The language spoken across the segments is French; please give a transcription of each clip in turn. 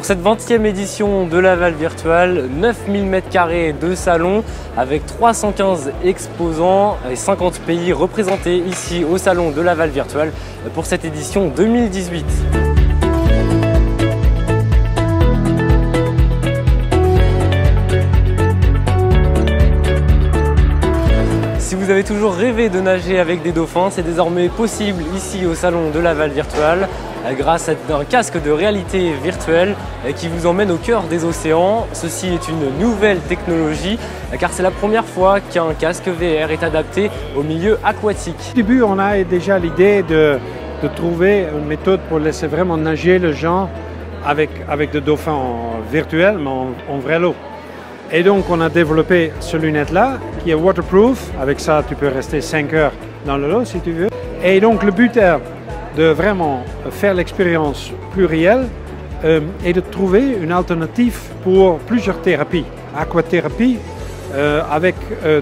cette 20e édition de Laval Virtual, 9000 m² de salon avec 315 exposants et 50 pays représentés ici au salon de Laval Virtual pour cette édition 2018. Si vous avez toujours rêvé de nager avec des dauphins, c'est désormais possible ici au salon de Laval Virtual grâce à un casque de réalité virtuelle qui vous emmène au cœur des océans. Ceci est une nouvelle technologie car c'est la première fois qu'un casque VR est adapté au milieu aquatique. Au début, on a déjà l'idée de trouver une méthode pour laisser vraiment nager les gens avec des dauphins virtuels, mais en vrai l'eau. Et donc on a développé ce lunette-là qui est waterproof. Avec ça, tu peux rester 5 heures dans l'eau si tu veux. Et donc le but est de vraiment faire l'expérience plus réelle et de trouver une alternative pour plusieurs thérapies. Aquathérapie avec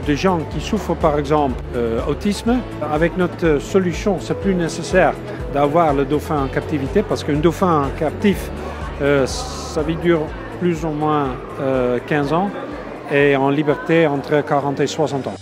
des gens qui souffrent par exemple autisme. Avec notre solution, c'est plus nécessaire d'avoir le dauphin en captivité parce qu'un dauphin captif, sa vie dure plus ou moins 15 ans et en liberté entre 40 et 60 ans.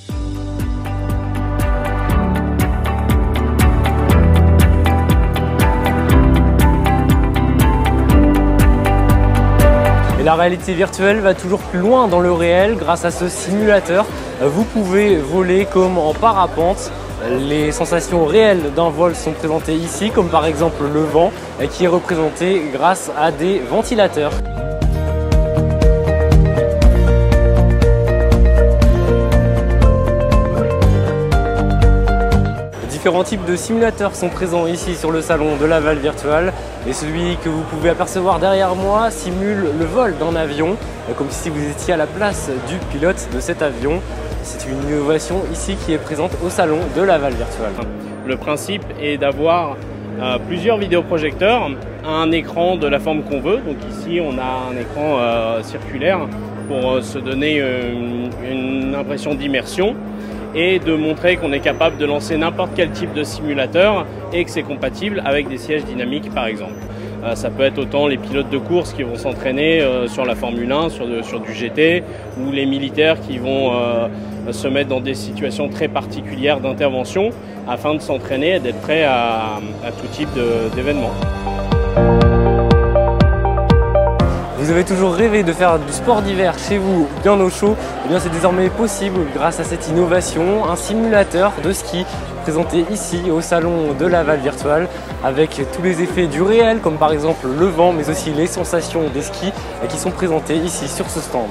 Et la réalité virtuelle va toujours plus loin dans le réel grâce à ce simulateur. Vous pouvez voler comme en parapente. Les sensations réelles d'un vol sont présentées ici, comme par exemple le vent qui est représenté grâce à des ventilateurs. Différents types de simulateurs sont présents ici sur le salon de Laval Virtual et celui que vous pouvez apercevoir derrière moi simule le vol d'un avion, comme si vous étiez à la place du pilote de cet avion. C'est une innovation ici qui est présente au salon de Laval Virtual. Le principe est d'avoir plusieurs vidéoprojecteurs, un écran de la forme qu'on veut. Donc ici on a un écran circulaire pour se donner une impression d'immersion et de montrer qu'on est capable de lancer n'importe quel type de simulateur et que c'est compatible avec des sièges dynamiques par exemple. Ça peut être autant les pilotes de course qui vont s'entraîner sur la Formule 1, sur du GT, ou les militaires qui vont se mettre dans des situations très particulières d'intervention afin de s'entraîner et d'être prêts à tout type d'événements. Vous avez toujours rêvé de faire du sport d'hiver chez vous bien au chaud, et bien c'est désormais possible grâce à cette innovation, un simulateur de ski présenté ici au salon de Laval Virtual avec tous les effets du réel comme par exemple le vent mais aussi les sensations des skis qui sont présentées ici sur ce stand.